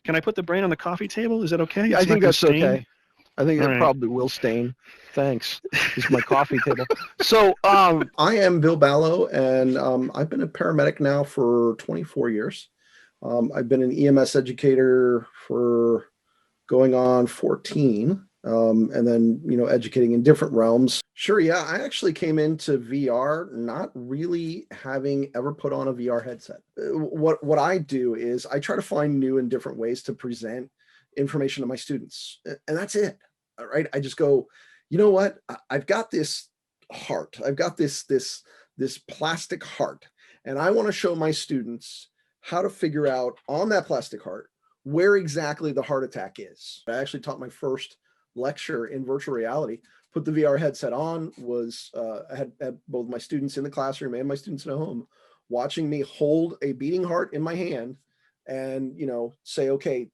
Can I put the brain on the coffee table? Is that okay? Yeah, I think that's okay. I think it right. probably will stain. Thanks. This is my coffee table. So I am Bill Ballo, and I've been a paramedic now for 24 years. I've been an EMS educator for going on 14, and then, educating in different realms. Sure, yeah, I actually came into VR not really having ever put on a VR headset. What I do is I try to find new and different ways to present information to my students, and that's it. All right, I just go, you know what? I've got this heart. I've got this plastic heart, and I want to show my students how to figure out on that plastic heart where exactly the heart attack is. I actually taught my first lecture in virtual reality, put the VR headset on, I had both my students in the classroom and my students at home watching me hold a beating heart in my hand and, say, okay,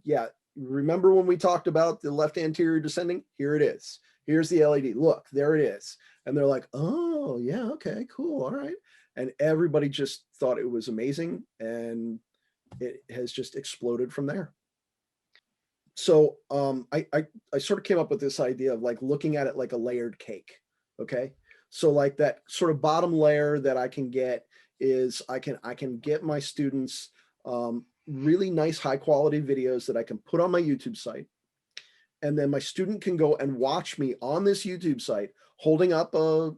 yeah, remember when we talked about the left anterior descending? Here it is. Here's the LED. Look, there it is. And they're like, oh, yeah, okay, cool. All right. And everybody just thought it was amazing. And it has just exploded from there. So I sort of came up with this idea of like looking at it like a layered cake. Okay. So like that sort of bottom layer that I can get is I can get my students really nice high quality videos that I can put on my YouTube site. And then my student can go and watch me on this YouTube site holding up a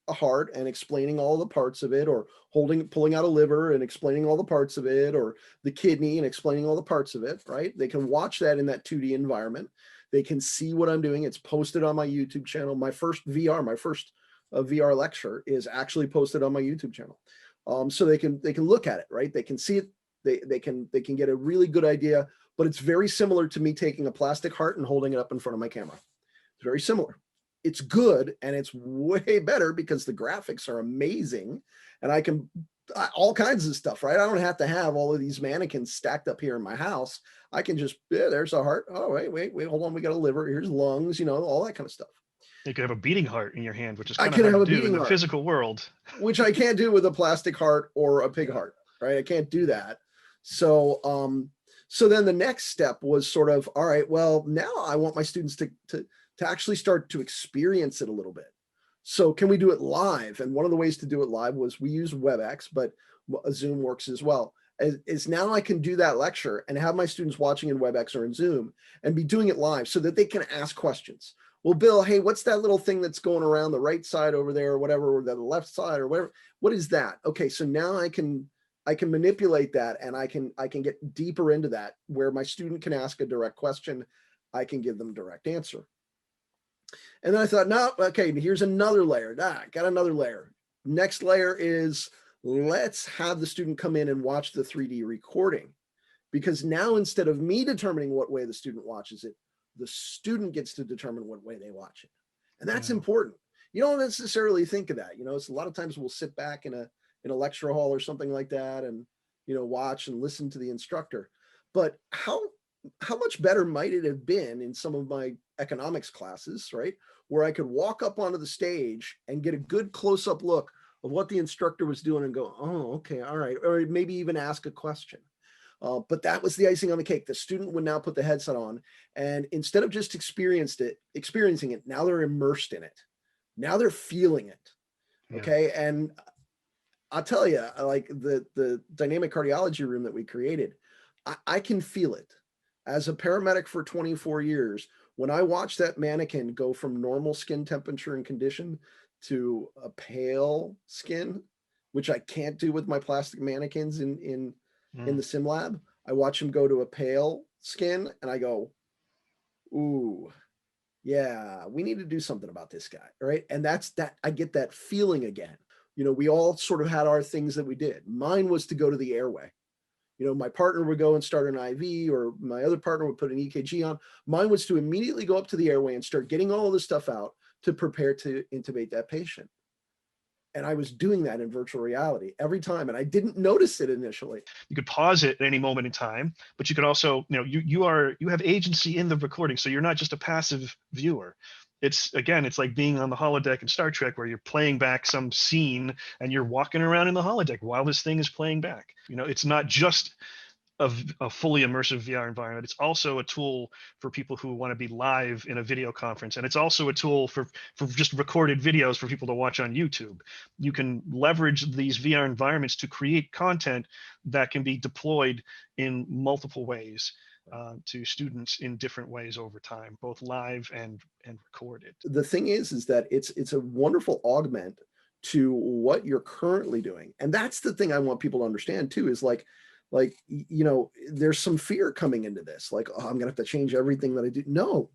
heart and explaining all the parts of it, or pulling out a liver and explaining all the parts of it, or the kidney and explaining all the parts of it, right? They can watch that in that 2D environment. They can see what I'm doing. It's posted on my YouTube channel. My first VR lecture is actually posted on my YouTube channel. So they can look at it, right? They can see it. They can get a really good idea, but it's very similar to me taking a plastic heart and holding it up in front of my camera. It's very similar. It's good, and it's way better because the graphics are amazing, and I can all kinds of stuff, right? I don't have to have all of these mannequins stacked up here in my house. I can just, there's a heart. Oh, wait, hold on. We got a liver. Here's lungs, all that kind of stuff. You could have a beating heart in your hand, which is kind of hard to do in the physical world. Which I can't do with a plastic heart or a pig heart, right? I can't do that. So, so then the next step was sort of, all right, well, now I want my students to actually start to experience it a little bit. So can we do it live? And one of the ways to do it live was we use WebEx, but Zoom works as well. Is now I can do that lecture and have my students watching in WebEx or in Zoom and be doing it live so that they can ask questions. Well, Bill, hey, what's that little thing that's going around the right side over there or whatever, or the left side or whatever? What is that? Okay, so now I can manipulate that, and I can get deeper into that where my student can ask a direct question. I can give them a direct answer. And then I thought, no, okay, here's another layer. Got another layer. Next layer is let's have the student come in and watch the 3D recording, because now instead of me determining what way the student watches it, the student gets to determine what way they watch it. And that's important. You don't necessarily think of that. It's a lot of times we'll sit back in a lecture hall or something like that and, watch and listen to the instructor. But how much better might it have been in some of my economics classes, right? Where I could walk up onto the stage and get a good close-up look of what the instructor was doing and go, oh, okay, all right. Or maybe even ask a question. But that was the icing on the cake. The student would now put the headset on, and instead of just experiencing it, now they're immersed in it. Now they're feeling it. Okay. And I'll tell you, like the dynamic cardiology room that we created, I can feel it. As a paramedic for 24 years, when I watch that mannequin go from normal skin temperature and condition to a pale skin, which I can't do with my plastic mannequins in the sim lab, I watch him go to a pale skin and I go, ooh, yeah, we need to do something about this guy, right? And that's that. I get that feeling again. We all sort of had our things that we did. Mine was to go to the airway. My partner would go and start an IV, or my other partner would put an EKG on. Mine was to immediately go up to the airway and start getting all this stuff out to prepare to intubate that patient. And I was doing that in virtual reality every time, and I didn't notice it initially. You could pause it at any moment in time, but you could also, you have agency in the recording, so you're not just a passive viewer. It's like being on the holodeck in Star Trek, where you're playing back some scene and you're walking around in the holodeck while this thing is playing back. It's not just a fully immersive VR environment. It's also a tool for people who want to be live in a video conference, and it's also a tool for just recorded videos for people to watch on YouTube. You can leverage these VR environments to create content that can be deployed in multiple ways to students in different ways over time, both live and recorded. The thing is that it's a wonderful augment to what you're currently doing, and that's the thing I want people to understand too. Is like, there's some fear coming into this, like, oh, I'm gonna have to change everything that I do. No,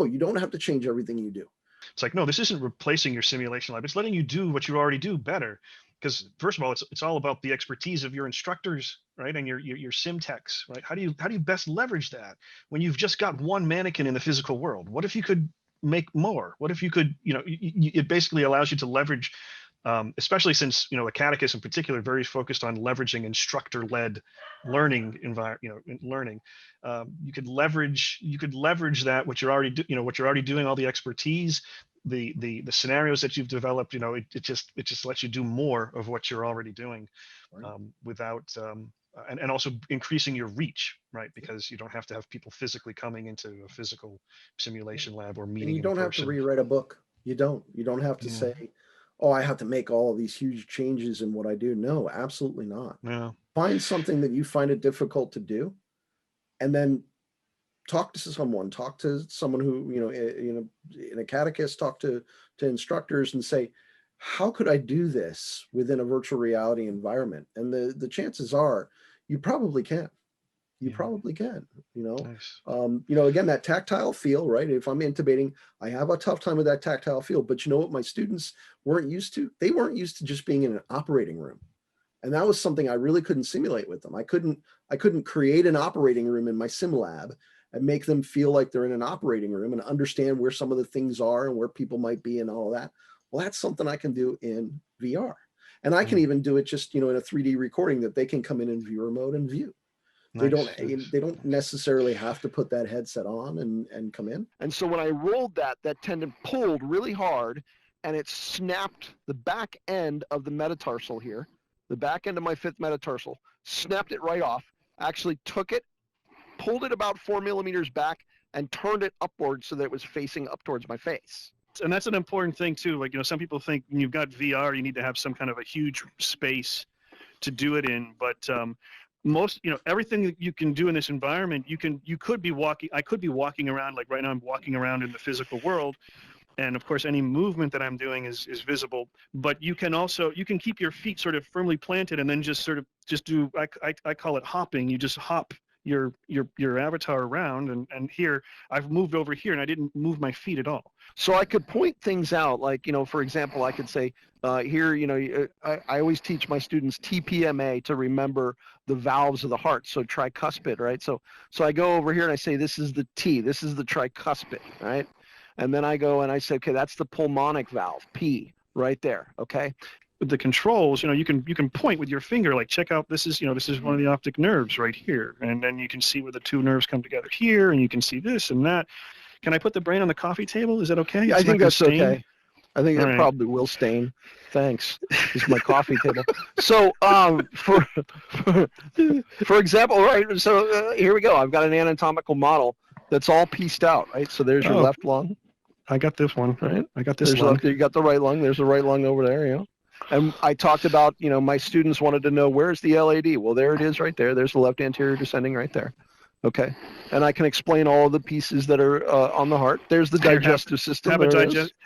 you don't have to change everything you do. It's like, no, this isn't replacing your simulation lab. It's letting you do what you already do better. Because first of all, it's all about the expertise of your instructors, right, and your sim techs, right? How do you best leverage that when you've just got one mannequin in the physical world? What if you could make more? What if you could, it basically allows you to leverage, especially since Acadicus in particular very focused on leveraging instructor-led learning learning. You could leverage that what you're already doing, all the expertise, the scenarios that you've developed. It just lets you do more of what you're already doing, Right. without and also increasing your reach, right? Because you don't have to have people physically coming into a physical simulation lab or meeting. And you don't have to rewrite a book. You don't have to say, oh, I have to make all of these huge changes in what I do. No, absolutely not. Yeah. Find something that you find it difficult to do, and then talk to someone who, in Acadicus, talk to instructors and say, how could I do this within a virtual reality environment? And the chances are you probably can. Probably can, Nice. Again, that tactile feel, right? If I'm intubating, I have a tough time with that tactile feel, but you know what my students weren't used to? They weren't used to just being in an operating room. And that was something I really couldn't simulate with them. I couldn't create an operating room in my sim lab and make them feel like they're in an operating room and understand where some of the things are and where people might be and all of that. Well, that's something I can do in VR. And I can even do it just, in a 3D recording that they can come in viewer mode and view. They don't necessarily have to put that headset on and come in. And so when I rolled that tendon pulled really hard, and it snapped the back end of the metatarsal here, the back end of my 5th metatarsal, snapped it right off, actually took it, pulled it about 4 millimeters back, and turned it upward so that it was facing up towards my face. And that's an important thing too. Like, some people think when you've got VR, you need to have some kind of a huge space to do it in, but most, everything that you can do in this environment, I could be walking around, like right now I'm walking around in the physical world, and of course any movement that I'm doing is visible, but you can keep your feet sort of firmly planted and then just do, I call it hopping. You just hop your avatar around, and here I've moved over here and I didn't move my feet at all. So I could point things out, like, for example, I could say here, I always teach my students TPMA to remember the valves of the heart. So tricuspid, right? So I go over here and I say, this is the T, this is the tricuspid, right? And then I go and I say, okay, that's the pulmonic valve, P, right there, okay? With the controls, you can point with your finger, like, check out, this is one of the optic nerves right here, and then you can see where the two nerves come together here, and you can see this and that. Can I put the brain on the coffee table? Is that okay? Yeah, I think that's okay. I think All it right. probably will stain. Thanks. It's my coffee table. So, for example, right? So here we go. I've got an anatomical model that's all pieced out, right? So there's your left lung. I got this one, right? I got this There's lung. Left, you got the right lung. There's the right lung over there, And I talked about, my students wanted to know, where's the LAD? Well, there it is right there. There's the left anterior descending right there. Okay. And I can explain all of the pieces that are on the heart. There's the digestive system.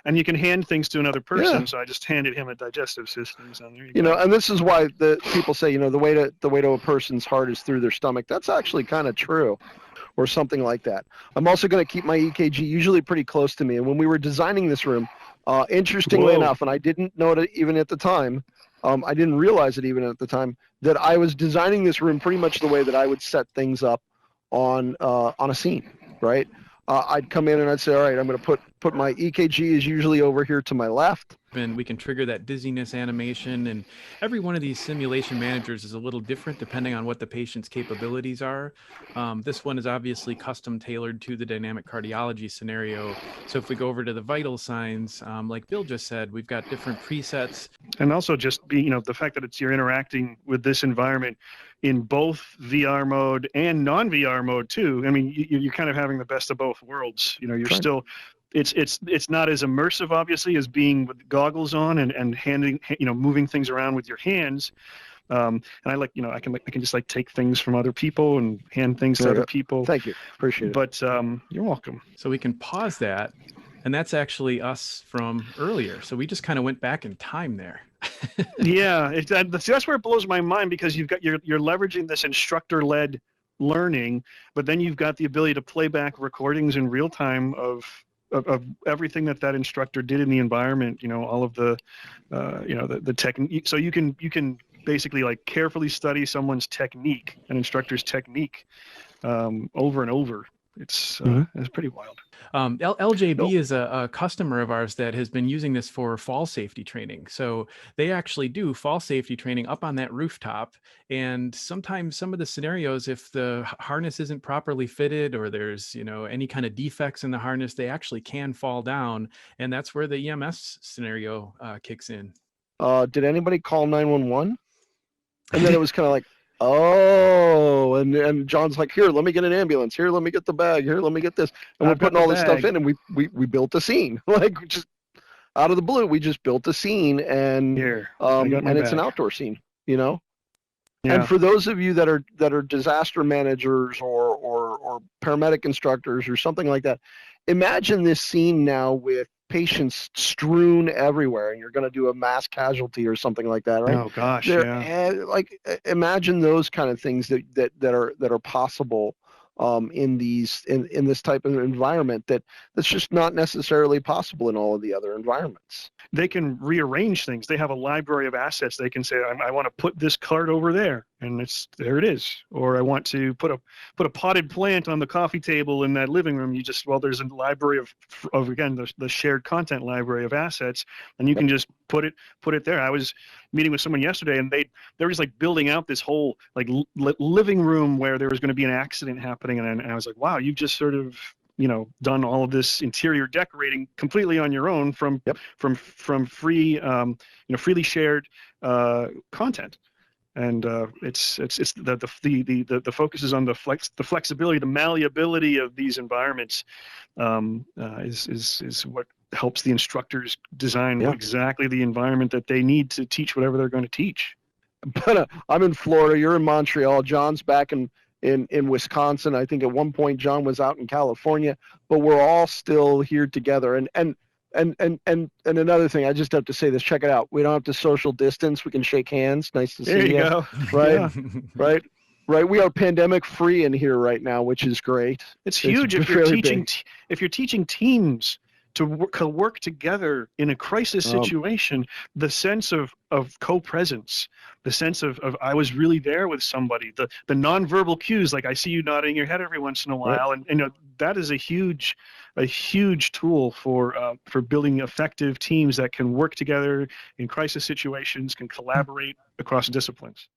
And you can hand things to another person. Yeah. So I just handed him a digestive system. So there you go. And this is why the people say, the way to a person's heart is through their stomach. That's actually kind of true, or something like that. I'm also going to keep my EKG usually pretty close to me. And when we were designing this room, interestingly enough, and I didn't know it even at the time, I didn't realize it even at the time, that I was designing this room pretty much the way that I would set things up on a scene, right? I'd come in and I'd say, all right, I'm going to put my EKG is usually over here to my left. And we can trigger that dizziness animation, and every one of these simulation managers is a little different depending on what the patient's capabilities are. This one is obviously custom tailored to the dynamic cardiology scenario. So if we go over to the vital signs, like Bill just said, we've got different presets. And also just being, the fact that you're interacting with this environment in both VR mode and non-VR mode too. I mean, you're kind of having the best of both worlds. You're Right. still, it's not as immersive obviously as being with goggles on and handing, moving things around with your hands. And I like, I can just like take things from other people and hand things to other people. Thank you. Appreciate it. But you're welcome. So we can pause that. And that's actually us from earlier. So we just kind of went back in time there. Yeah, that's where it blows my mind, because you're leveraging this instructor-led learning, but then you've got the ability to play back recordings in real time of everything that instructor did in the environment. All of the the technique. So you can basically like carefully study someone's technique, an instructor's technique, over and over. It's pretty wild. LJB is a customer of ours that has been using this for fall safety training. So they actually do fall safety training up on that rooftop. And sometimes some of the scenarios, if the harness isn't properly fitted or there's, any kind of defects in the harness, they actually can fall down. And that's where the EMS scenario kicks in. Did anybody call 911? And then it was kind of like, oh, and John's like, here, let me get an ambulance. Here, let me get the bag. Here, let me get this. And we're putting all this stuff in, and we built a scene. Like, just out of the blue, we just built a scene, and it's an outdoor scene, Yeah. And for those of you that are disaster managers or paramedic instructors or something like that, imagine this scene now with patients strewn everywhere, and you're going to do a mass casualty or something like that, right? Oh gosh, like imagine those kind of things that are possible in this type of environment that's just not necessarily possible in all of the other environments. They can rearrange things. They have a library of assets. They can say, I want to put this cart over there, and there it is. Or I want to put a potted plant on the coffee table in that living room. There's a library of again the shared content library of assets, and you can just put it there. I was meeting with someone yesterday, and they were just like building out this whole like living room where there was going to be an accident happening, and I was like, wow, you've just sort of done all of this interior decorating completely on your own from free, freely shared content. And it's the focus is on the flexibility, the malleability of these environments is what helps the instructors design exactly the environment that they need to teach whatever they're going to teach. But I'm in Florida. You're in Montreal. John's back in Wisconsin. I think at one point John was out in California, but we're all still here together. And another thing, I just have to say this, check it out. We don't have to social distance. We can shake hands. Nice to see you. There you go. Right. Right. We are pandemic free in here right now, which is great. It's huge if you're teaching teams to work together in a crisis situation. The sense of co-presence, the sense of I was really there with somebody, the nonverbal cues, like I see you nodding your head every once in a while, and that is a huge tool for building effective teams that can work together in crisis situations, can collaborate across disciplines.